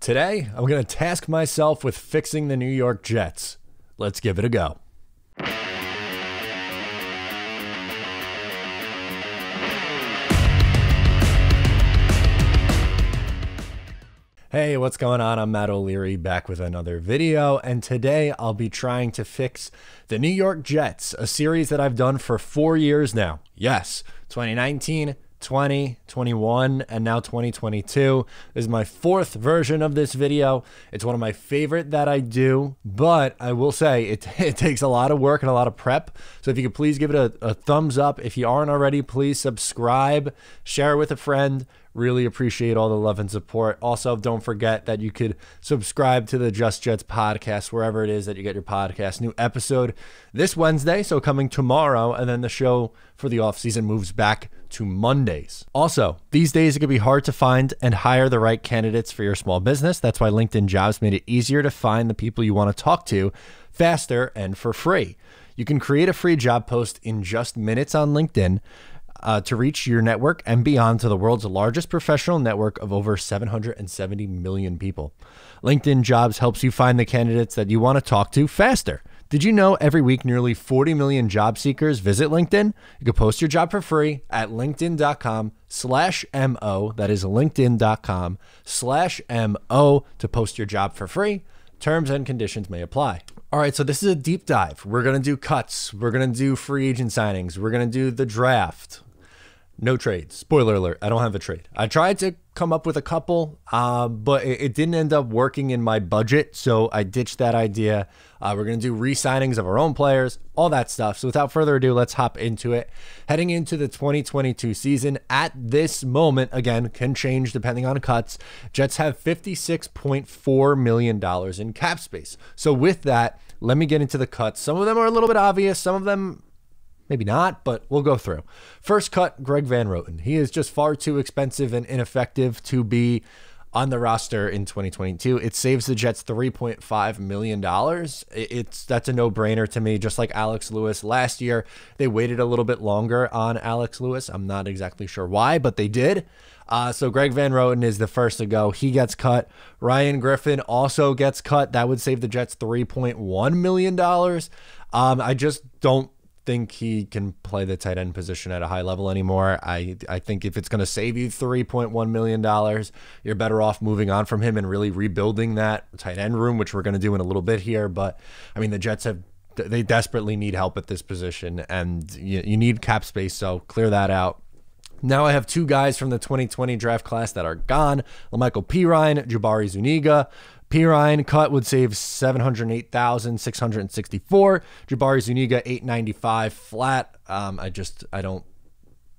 Today, I'm going to task myself with fixing the New York Jets. Let's give it a go. Hey, what's going on? I'm Matt O'Leary back with another video, and today I'll be trying to fix the New York Jets, a series that I've done for 4 years now. Yes, 2019, 20, 21, and now 2022 is my 4th version of this video. It's one of my favorite that I do, but I will say it takes a lot of work and a lot of prep. So if you could please give it a thumbs up. If you aren't already, please subscribe, share it with a friend. Really appreciate all the love and support. Also, don't forget that you could subscribe to the Just Jets podcast wherever it is that you get your podcast. New episode this Wednesday, so coming tomorrow, and then the show for the offseason moves back to Mondays. Also, these days it can be hard to find and hire the right candidates for your small business. That's why LinkedIn Jobs made it easier to find the people you want to talk to faster and for free. You can create a free job post in just minutes on LinkedIn to reach your network and beyond to the world's largest professional network of over 770 million people. LinkedIn Jobs helps you find the candidates that you want to talk to faster. Did you know every week nearly 40 million job seekers visit LinkedIn? You can post your job for free at linkedin.com/MO. That is linkedin.com/MO to post your job for free. Terms and conditions may apply. All right, so this is a deep dive. We're going to do cuts. We're going to do free agent signings. We're going to do the draft. No trades. Spoiler alert, I don't have a trade. I tried to come up with a couple, but it didn't end up working in my budget, so I ditched that idea. We're going to do re-signings of our own players, all that stuff. So without further ado, let's hop into it. Heading into the 2022 season, at this moment, again, can change depending on cuts, Jets have $56.4 million in cap space. So with that, let me get into the cuts. Some of them are a little bit obvious, some of them maybe not, but we'll go through. First cut, Greg Van Roten. He is just far too expensive and ineffective to be on the roster in 2022. It saves the Jets $3.5 million. That's a no-brainer to me, just like Alex Lewis. Last year, they waited a little bit longer on Alex Lewis. I'm not exactly sure why, but they did. So Greg Van Roten is the first to go. He gets cut. Ryan Griffin also gets cut. That would save the Jets $3.1 million. I just don't think he can play the tight end position at a high level anymore. I think if it's going to save you $3.1 million, you're better off moving on from him and really rebuilding that tight end room, which we're going to do in a little bit here. But I mean, the Jets they desperately need help at this position, and you need cap space, so clear that out. Now I have 2 guys from the 2020 draft class that are gone. LaMichael Pirine, Jabari Zuniga. Pirine cut would save $708,664. Jabari Zuniga $895 flat. I don't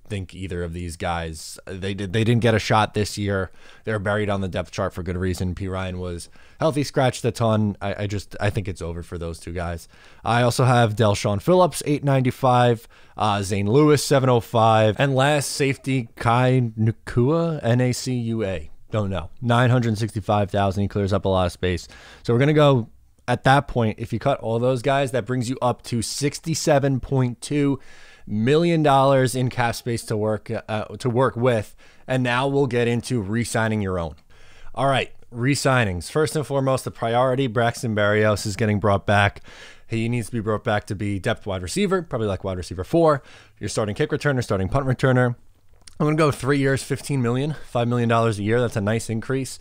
think either of these guys, they didn't get a shot this year. They're buried on the depth chart for good reason. Pirine was healthy, scratched a ton. I think it's over for those 2 guys. I also have Delshon Phillips $895, Zane Lewis $705, and last safety Kai Nakua, N-A-C-U-A. Don't know. $965,000. He clears up a lot of space. So we're going to go at that point. If you cut all those guys, that brings you up to $67.2 million in cap space to work with. And now we'll get into re-signing your own. All right, re-signings. First and foremost, the priority, Braxton Berrios is getting brought back. He needs to be brought back to be depth wide receiver, probably like wide receiver 4. You're starting kick returner, starting punt returner. I'm going to go 3 years, $15 million, $5 million a year. That's a nice increase.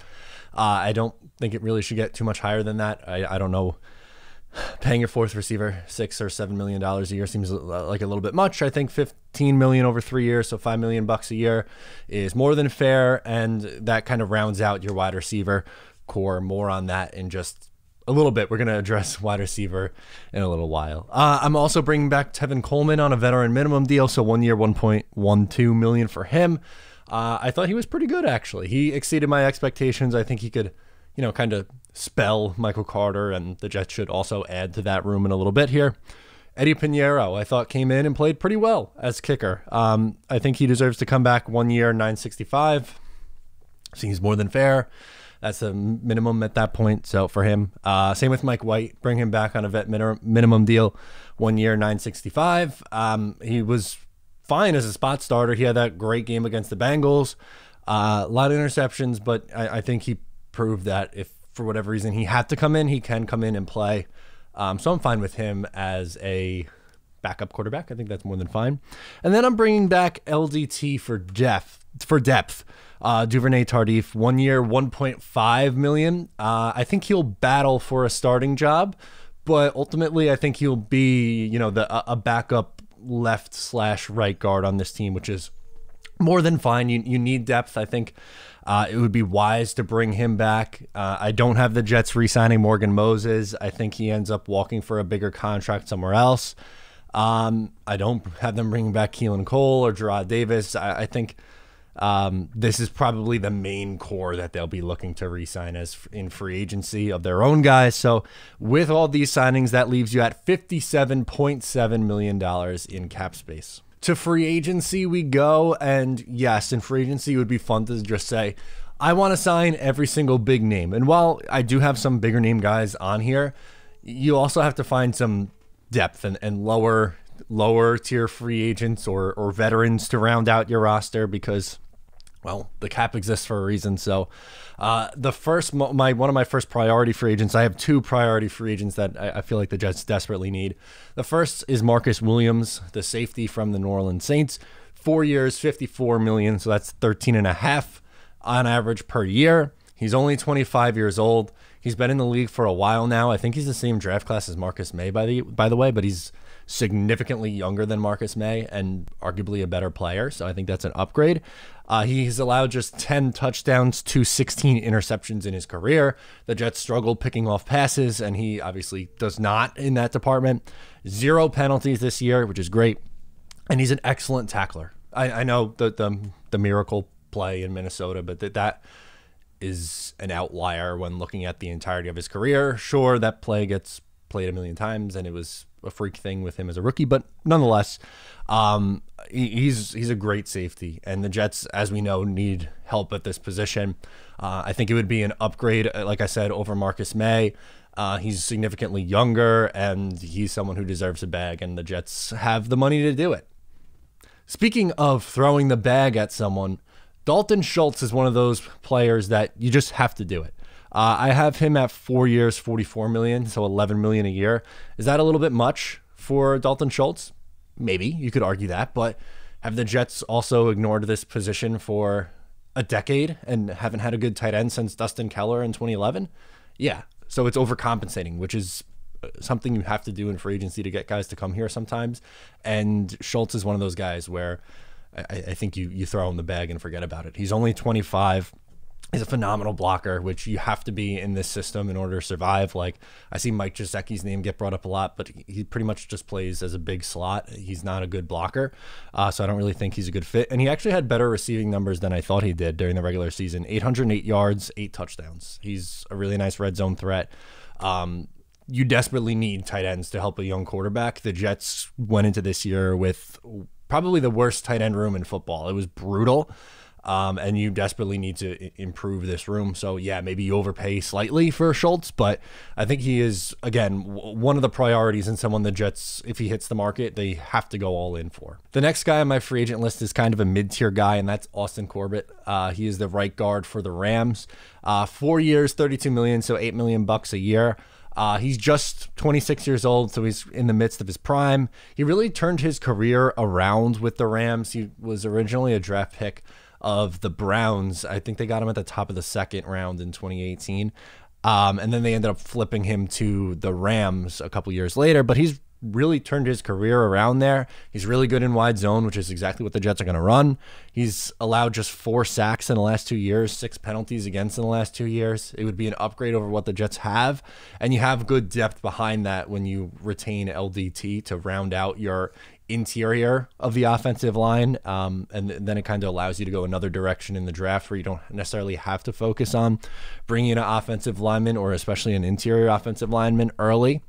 I don't think it really should get too much higher than that. I don't know. Paying your 4th receiver $6 or $7 million a year seems like a little bit much. I think $15 million over 3 years, so $5 million a year is more than fair, and that kind of rounds out your wide receiver core. More on that in just a little bit. We're going to address wide receiver in a little while. I'm also bringing back Tevin Coleman on a veteran minimum deal, so 1 year, $1.12 million for him. I thought he was pretty good, actually. He exceeded my expectations. I think he could, kind of spell Michael Carter, and the Jets should also add to that room in a little bit here. Eddie Pinero, I thought, came in and played pretty well as kicker. I think he deserves to come back 1 year, $965. Seems more than fair. That's a minimum at that point. So for him, same with Mike White, bring him back on a vet minimum deal, 1 year, $965. He was fine as a spot starter. He had that great game against the Bengals. A lot of interceptions, but I think he proved that if for whatever reason he had to come in, he can come in and play. So I'm fine with him as a backup quarterback. I think that's more than fine. And then I'm bringing back LDT for depth. Duvernay Tardif, 1 year, $1.5 million. I think he'll battle for a starting job, but ultimately I think he'll be, a backup left/right guard on this team, which is more than fine. You need depth. I think it would be wise to bring him back. I don't have the Jets re-signing Morgan Moses. I think he ends up walking for a bigger contract somewhere else. I don't have them bringing back Keelan Cole or Gerard Davis. I think this is probably the main core that they'll be looking to re-sign as in free agency of their own guys. So with all these signings, that leaves you at $57.7 million in cap space. To free agency we go, and yes, in free agency it would be fun to just say, I want to sign every single big name. And while I do have some bigger name guys on here, you also have to find some depth and lower tier free agents or veterans to round out your roster because, well, the cap exists for a reason. So one of my first priority free agents, I have two priority free agents that I feel like the Jets desperately need. The first is Marcus Williams, the safety from the New Orleans Saints. 4 years, $54 million, so that's 13.5 on average per year. He's only 25 years old. He's been in the league for a while now. I think he's the same draft class as Marcus May, by the way, but he's significantly younger than Marcus May and arguably a better player. So I think that's an upgrade. He's allowed just 10 touchdowns to 16 interceptions in his career. The Jets struggled picking off passes, and he obviously does not in that department. 0 penalties this year, which is great. And he's an excellent tackler. I know the miracle play in Minnesota, but that is an outlier when looking at the entirety of his career. Sure, that play gets played a million times, and it was a freak thing with him as a rookie, but nonetheless, he's a great safety, and the Jets, as we know, need help at this position. I think it would be an upgrade, like I said, over Marcus May. He's significantly younger, and he's someone who deserves a bag, and the Jets have the money to do it. Speaking of throwing the bag at someone, Dalton Schultz is one of those players that you just have to do it. I have him at 4 years, $44 million, so $11 million a year. Is that a little bit much for Dalton Schultz? Maybe, you could argue that, but have the Jets also ignored this position for a decade and haven't had a good tight end since Dustin Keller in 2011? Yeah, so it's overcompensating, which is something you have to do in free agency to get guys to come here sometimes. And Schultz is one of those guys where I think you throw him the bag and forget about it. He's only 25. He's a phenomenal blocker, which you have to be in this system in order to survive. Like, I see Mike Gesicki's name get brought up a lot, but he pretty much just plays as a big slot. He's not a good blocker, so I don't really think he's a good fit. And he actually had better receiving numbers than I thought he did during the regular season. 808 yards, 8 touchdowns. He's a really nice red zone threat. You desperately need tight ends to help a young quarterback. The Jets went into this year with probably the worst tight end room in football. It was brutal. And you desperately need to improve this room. So, yeah, maybe you overpay slightly for Schultz, but I think he is, again, one of the priorities and someone the Jets, if he hits the market, they have to go all in for. The next guy on my free agent list is kind of a mid-tier guy, and that's Austin Corbett. He is the right guard for the Rams. 4 years, $32 million, so $8 million a year. He's just 26 years old, so he's in the midst of his prime. He really turned his career around with the Rams. He was originally a draft pick of the Browns. I think they got him at the top of the second round in 2018. And then they ended up flipping him to the Rams a couple years later, but he's really turned his career around there. He's really good in wide zone, which is exactly what the Jets are going to run. He's allowed just 4 sacks in the last 2 years, 6 penalties against in the last 2 years. It would be an upgrade over what the Jets have, and you have good depth behind that when you retain LDT to round out your interior of the offensive line, and then it kind of allows you to go another direction in the draft where you don't necessarily have to focus on bringing in an offensive lineman or especially an interior offensive lineman early.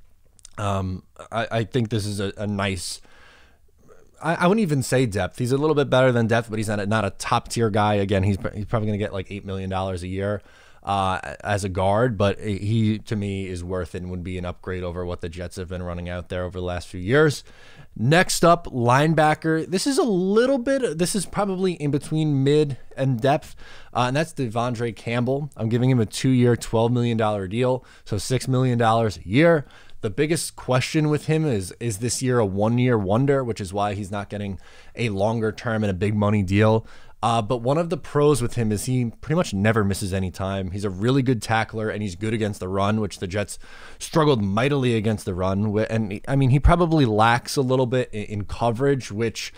I think this is a nice, I wouldn't even say depth. He's a little bit better than depth, but he's not a top tier guy. Again, he's probably going to get like $8 million a year. as a guard, but he, to me, is worth it and would be an upgrade over what the Jets have been running out there over the last few years. Next up, linebacker. This is probably in between mid and depth, and that's Devondre Campbell. I'm giving him a 2-year, $12 million deal, so $6 million a year. The biggest question with him is this year a one-year wonder, which is why he's not getting a longer term and a big money deal. But one of the pros with him is he pretty much never misses any time. He's a really good tackler, and he's good against the run, which the Jets struggled mightily against the run. And I mean, he probably lacks a little bit in coverage, which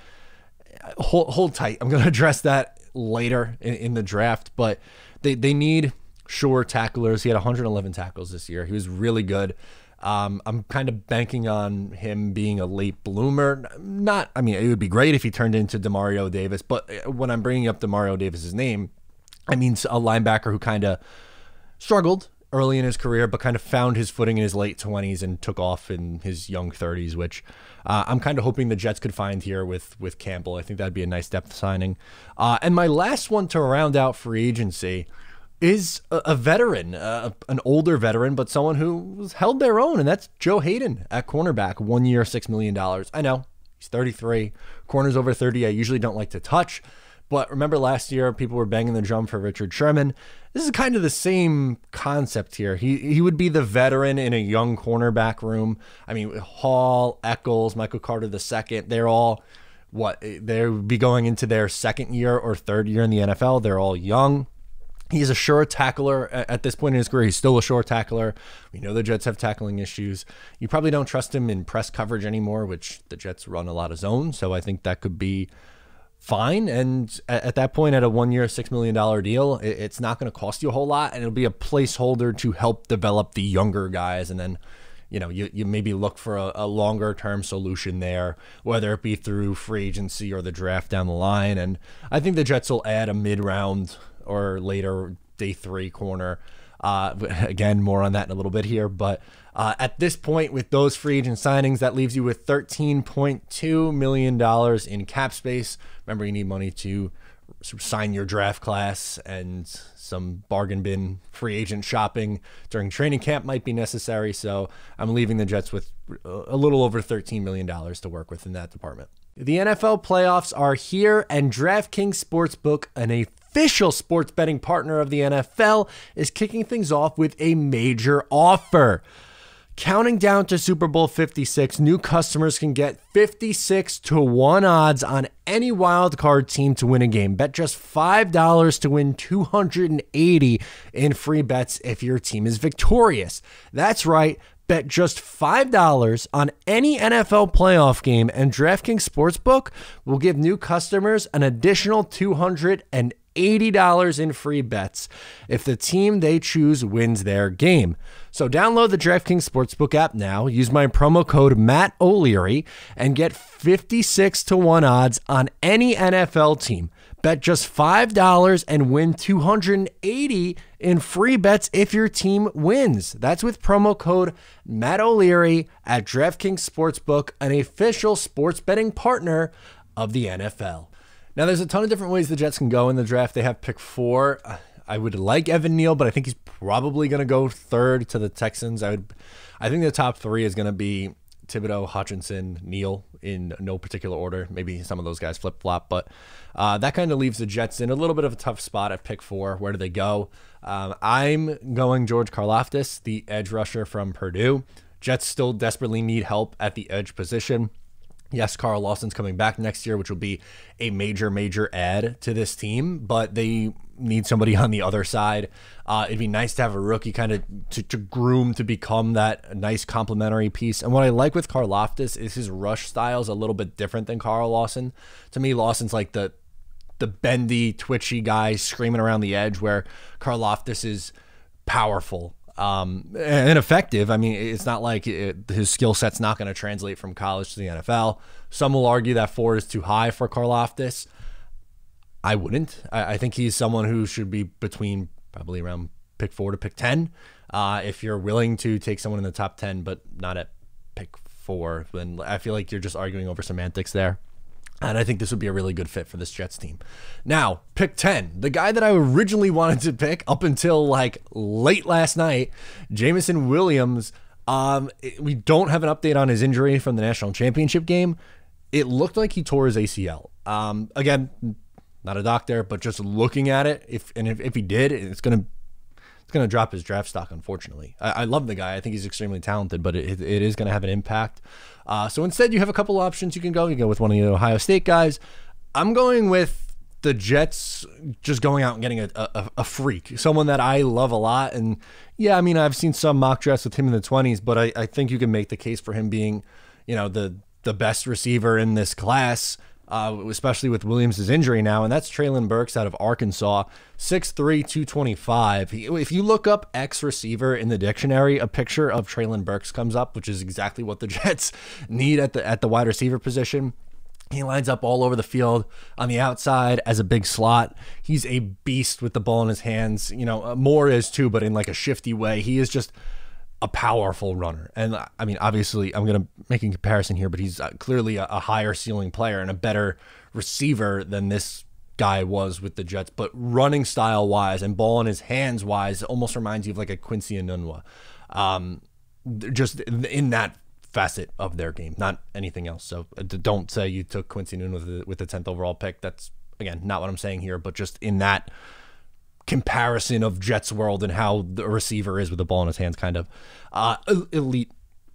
hold tight. I'm going to address that later in the draft, but they need sure tacklers. He had 111 tackles this year. He was really good. I'm kind of banking on him being a late bloomer. I mean, it would be great if he turned into Demario Davis, but when I'm bringing up Demario Davis's name, I mean a linebacker who kind of struggled early in his career, but kind of found his footing in his late 20s and took off in his young 30s, which I'm kind of hoping the Jets could find here with Campbell. I think that'd be a nice depth signing. And my last one to round out free agency is a veteran, an older veteran, but someone who's held their own, and that's Joe Hayden at cornerback, 1 year, $6 million. I know, he's 33, corners over 30 I usually don't like to touch, but remember last year people were banging the drum for Richard Sherman. This is kind of the same concept here. He would be the veteran in a young cornerback room. I mean, Hall, Eccles, Michael Carter II, they're all, they would be going into their second year or third year in the NFL. They're all young. He's a sure tackler at this point in his career. He's still a sure tackler. We know the Jets have tackling issues. You probably don't trust him in press coverage anymore, which the Jets run a lot of zone. So I think that could be fine. And at that point, at a 1 year, $6 million deal, it's not going to cost you a whole lot. And it'll be a placeholder to help develop the younger guys. And then, you maybe look for a longer term solution there, whether it be through free agency or the draft down the line. And I think the Jets will add a mid-round or later day 3 corner. Again, more on that in a little bit here. But at this point, with those free agent signings, that leaves you with $13.2 million in cap space. Remember, you need money to sign your draft class, and some bargain bin free agent shopping during training camp might be necessary. So I'm leaving the Jets with a little over $13 million to work with in that department. The NFL playoffs are here, and DraftKings Sportsbook, an official sports betting partner of the NFL, is kicking things off with a major offer. Counting down to Super Bowl 56, new customers can get 56-1 odds on any wild card team to win a game. Bet just $5 to win $280 in free bets if your team is victorious. That's right. Bet just $5 on any NFL playoff game, and DraftKings Sportsbook will give new customers an additional $280 in free bets if the team they choose wins their game. So download the DraftKings Sportsbook app now, use my promo code Matt O'Leary, and get 56-1 odds on any NFL team. Bet just $5 and win $280 in free bets if your team wins. That's with promo code Matt O'Leary at DraftKings Sportsbook, an official sports betting partner of the NFL. Now, there's a ton of different ways the Jets can go in the draft. They have pick 4. I would like Evan Neal, but I think he's probably going to go 3rd to the Texans. I think the top 3 is going to be Thibodeau, Hutchinson, Neal, in no particular order. Maybe some of those guys flip-flop, but that kind of leaves the Jets in a little bit of a tough spot at pick 4. Where do they go? I'm going George Karlaftis, the edge rusher from Purdue. Jets still desperately need help at the edge position. Yes, Carl Lawson's coming back next year, which will be a major, major add to this team, but they need somebody on the other side. It'd be nice to have a rookie kind of to groom to become that nice complementary piece. And what I like with Karlaftis is his rush style is a little bit different than Carl Lawson. To me, Lawson's like the bendy, twitchy guy screaming around the edge, where Karlaftis is powerful and effective. I mean, it's not like his skill set's not going to translate from college to the NFL. Some will argue that 4 is too high for Karlaftis. I wouldn't. I think he's someone who should be between probably around pick 4 to pick 10. If you're willing to take someone in the top 10, but not at pick 4, then I feel like you're just arguing over semantics there. And I think this would be a really good fit for this Jets team. Now, pick 10, the guy that I originally wanted to pick up until like late last night, Jameson Williams. We don't have an update on his injury from the national championship game. It looked like he tore his ACL. Again, not a doctor, but just looking at it, if he did, it's gonna drop his draft stock, unfortunately. I love the guy. I think he's extremely talented, but it is going to have an impact. So instead, you have a couple options you can go. You go with one of the Ohio State guys. I'm going with the Jets just going out and getting a freak, someone that I love a lot. And yeah, I mean, I've seen some mock drafts with him in the 20s, but I think you can make the case for him being, the best receiver in this class. Especially with Williams' injury now, and that's Treylon Burks out of Arkansas, 6'3", 225. If you look up X receiver in the dictionary, a picture of Treylon Burks comes up, which is exactly what the Jets need at the wide receiver position. He lines up all over the field on the outside as a big slot. He's a beast with the ball in his hands. Moore is too, but in like a shifty way. He is just a powerful runner. And I mean, obviously I'm going to make a comparison here, but he's clearly a higher ceiling player and a better receiver than this guy was with the Jets. But running style wise and ball in his hands wise, it almost reminds you of like a Quincy Enunwa. Just in that facet of their game, not anything else. So don't say you took Quincy Enunwa with the 10th overall pick. That's, again, not what I'm saying here, but just in that comparison of Jets world and how the receiver is with the ball in his hands, kind of elite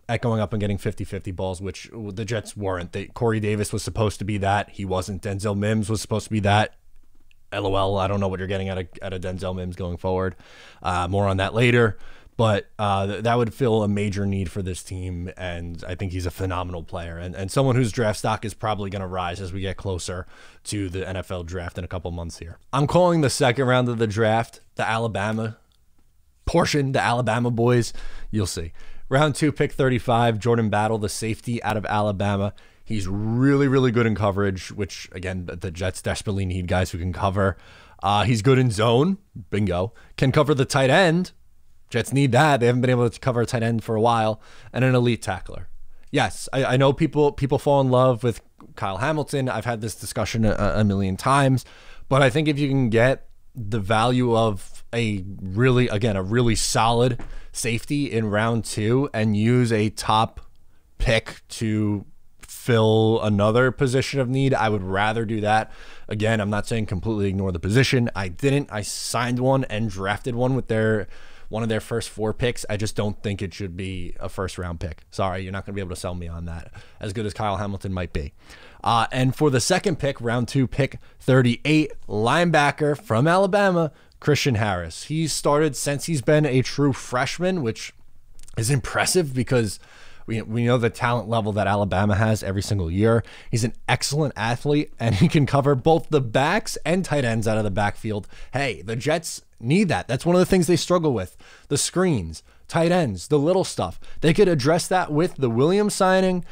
at going up and getting 50-50 balls, which the Jets weren't. Corey Davis was supposed to be that. He wasn't. Denzel Mims was supposed to be that. LOL, I don't know what you're getting at a Denzel Mims going forward. More on that later. But that would fill a major need for this team, and I think he's a phenomenal player and someone whose draft stock is probably going to rise as we get closer to the NFL draft in a couple months here. I'm calling the second round of the draft the Alabama portion, the Alabama boys. You'll see. Round 2, pick 35, Jordan Battle, the safety out of Alabama. He's really, really good in coverage, which, again, the Jets desperately need guys who can cover. He's good in zone. Bingo. Can cover the tight end. Jets need that. They haven't been able to cover a tight end for a while. And an elite tackler. Yes, I know people fall in love with Kyle Hamilton. I've had this discussion a million times. But I think if you can get the value of a really solid safety in round 2 and use a top pick to fill another position of need, I would rather do that. Again, I'm not saying completely ignore the position. I didn't. I signed one and drafted one with one of their first 4 picks. I just don't think it should be a first-round pick. Sorry, you're not going to be able to sell me on that, as good as Kyle Hamilton might be. And for the second pick, round 2, pick 38, linebacker from Alabama, Christian Harris. He's started since he's been a true freshman, which is impressive because we know the talent level that Alabama has every single year. He's an excellent athlete, and he can cover both the backs and tight ends out of the backfield. Hey, the Jets need that. That's one of the things they struggle with. The screens, tight ends, the little stuff. They could address that with the Williams signing,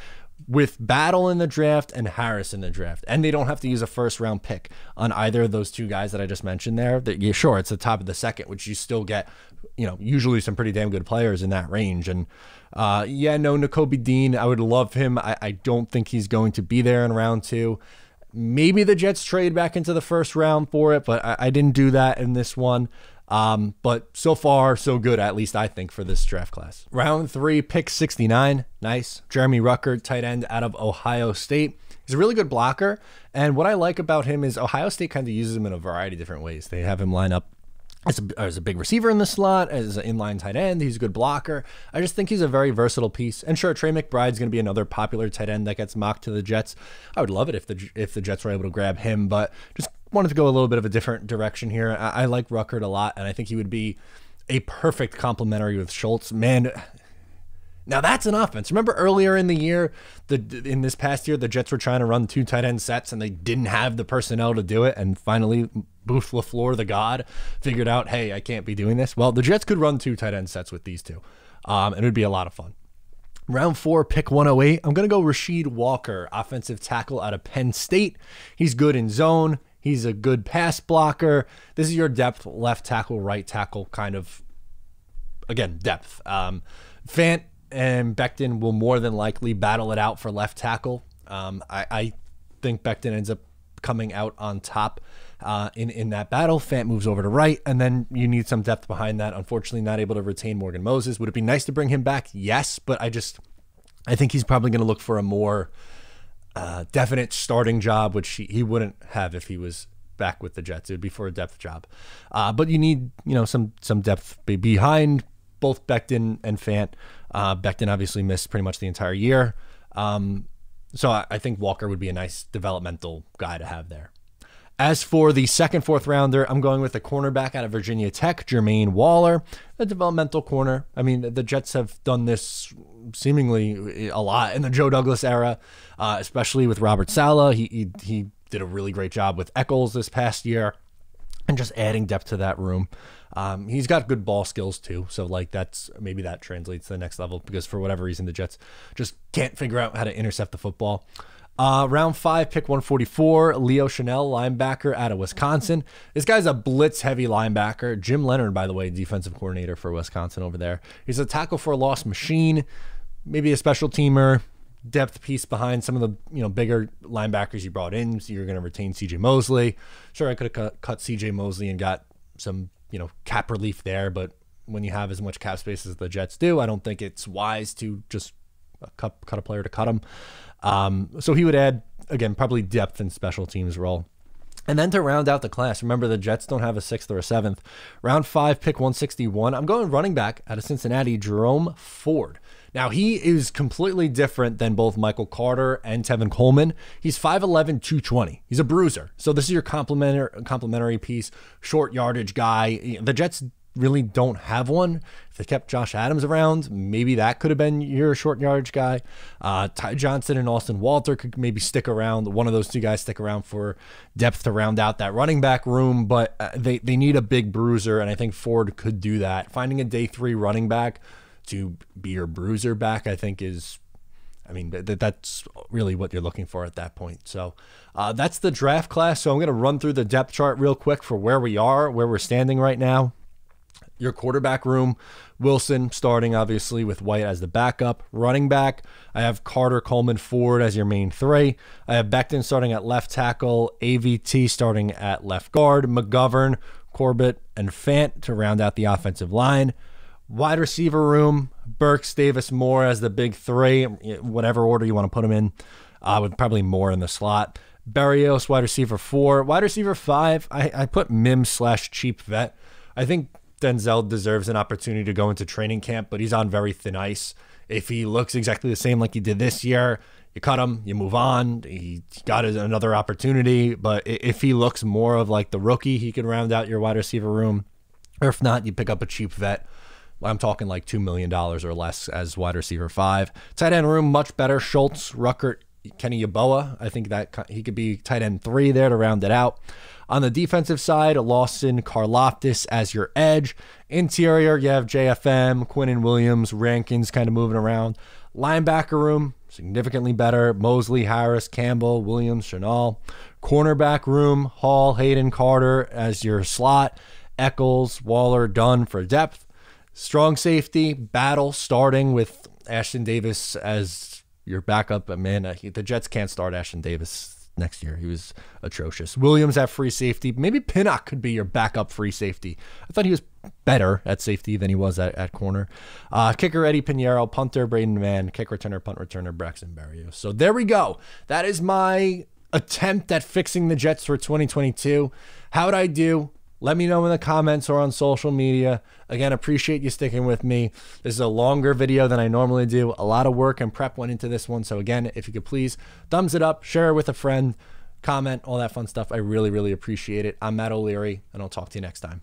with Battle in the draft, and Harris in the draft. And they don't have to use a first-round pick on either of those two guys that I just mentioned there. Yeah, sure, it's the top of the second, which you still get, usually some pretty damn good players in that range. And Nakobe Dean, I would love him. I don't think he's going to be there in round 2. Maybe the Jets trade back into the first round for it, but I didn't do that in this one. But so far, so good, at least I think, for this draft class. Round 3, pick 69. Nice. Jeremy Ruckert, tight end out of Ohio State. He's a really good blocker. And what I like about him is Ohio State kind of uses him in a variety of different ways. They have him line up as a big receiver in the slot, as an inline tight end. He's a good blocker. I just think he's a very versatile piece. And sure, Trey McBride's going to be another popular tight end that gets mocked to the Jets. I would love it if the Jets were able to grab him, but just wanted to go a little bit of a different direction here. I like Ruckert a lot, and I think he would be a perfect complementary with Schultz. Man, now that's an offense. Remember earlier in the year, in this past year, the Jets were trying to run 2 tight end sets, and they didn't have the personnel to do it, and finally Booth LaFleur, the god, figured out, hey, I can't be doing this. Well, the Jets could run 2 tight end sets with these two, and it would be a lot of fun. Round 4, pick 108. I'm going to go Rasheed Walker, offensive tackle out of Penn State. He's good in zone. He's a good pass blocker. This is your depth, left tackle, right tackle, kind of, again, depth. Fant and Becton will more than likely battle it out for left tackle. I think Becton ends up coming out on top in that battle. Fant moves over to right, and then you need some depth behind that. Unfortunately, not able to retain Morgan Moses. Would it be nice to bring him back? Yes, but I think he's probably going to look for a more definite starting job, which he wouldn't have if he was back with the Jets. It would be for a depth job. But you need, some depth behind both Becton and Fant. Becton obviously missed pretty much the entire year. So I think Walker would be a nice developmental guy to have there. As for the second, fourth rounder, I'm going with a cornerback out of Virginia Tech, Jermaine Waller, a developmental corner. I mean, the Jets have done this seemingly a lot in the Joe Douglas era, especially with Robert Saleh. He did a really great job with Eccles this past year, and just adding depth to that room. He's got good ball skills too, so maybe that translates to the next level, because for whatever reason the Jets just can't figure out how to intercept the football. Round 5, pick 144, Leo Chanel, linebacker out of Wisconsin. This guy's a blitz-heavy linebacker. Jim Leonard, by the way, defensive coordinator for Wisconsin over there. He's a tackle for a loss machine, maybe a special teamer, depth piece behind some of the bigger linebackers you brought in. So you're going to retain C.J. Mosley. Sure, I could have cut C.J. Mosley and got some cap relief there, but when you have as much cap space as the Jets do, I don't think it's wise to just cut a player to cut him. So he would add, again, probably depth and special teams role. And then to round out the class, remember the Jets don't have a 6th or a 7th. Round 5, pick 161. I'm going running back out of Cincinnati, Jerome Ford. Now, he is completely different than both Michael Carter and Tevin Coleman. He's 5'11", 220. He's a bruiser. So this is your complementary piece, short yardage guy. The Jets really don't have one. If they kept Josh Adams around, maybe that could have been your short yardage guy. Ty Johnson and Austin Walter could maybe stick around. One of those two guys stick around for depth to round out that running back room, but they need a big bruiser, and I think Ford could do that. Finding a day 3 running back to be your bruiser back, I think that's really what you're looking for at that point. So that's the draft class. So I'm going to run through the depth chart real quick for where we're standing right now. Your quarterback room, Wilson starting obviously with White as the backup. Running back, I have Carter, Coleman, Ford as your main 3. I have Becton starting at left tackle, AVT starting at left guard, McGovern, Corbett, and Fant to round out the offensive line. Wide receiver room, Burks, Davis, Moore as the big 3, whatever order you want to put them in, with probably Moore in the slot. Berrios, wide receiver 4. Wide receiver 5, I put Mims/cheap vet. I think Denzel deserves an opportunity to go into training camp, but he's on very thin ice. If he looks exactly the same like he did this year, you cut him, you move on. He got another opportunity, but if he looks more of like the rookie, he can round out your wide receiver room. Or if not, you pick up a cheap vet. I'm talking like $2 million or less as wide receiver 5. Tight end room, much better. Schultz, Ruckert, Kenny Yeboah. I think that he could be tight end 3 there to round it out. On the defensive side, Lawson, Karlaftis as your edge. Interior, you have JFM, Quinnen Williams, Rankins kind of moving around. Linebacker room, significantly better. Mosley, Harris, Campbell, Williams, Chanel. Cornerback room, Hall, Hayden, Carter as your slot. Eccles, Waller, Dunn for depth. Strong safety, Battle starting with Ashton Davis as your backup. Man, the Jets can't start Ashton Davis next year. He was atrocious. Williams at free safety. Maybe Pinnock could be your backup free safety. I thought he was better at safety than he was at corner. Kicker, Eddie Pinero. Punter, Braden Mann. Kick returner, punt returner, Braxton Berrios. So there we go. That is my attempt at fixing the Jets for 2022. How'd I do? Let me know in the comments or on social media. Again, appreciate you sticking with me. This is a longer video than I normally do. A lot of work and prep went into this one. So again, if you could please thumbs it up, share it with a friend, comment, all that fun stuff. I really, really appreciate it. I'm Matt O'Leary, and I'll talk to you next time.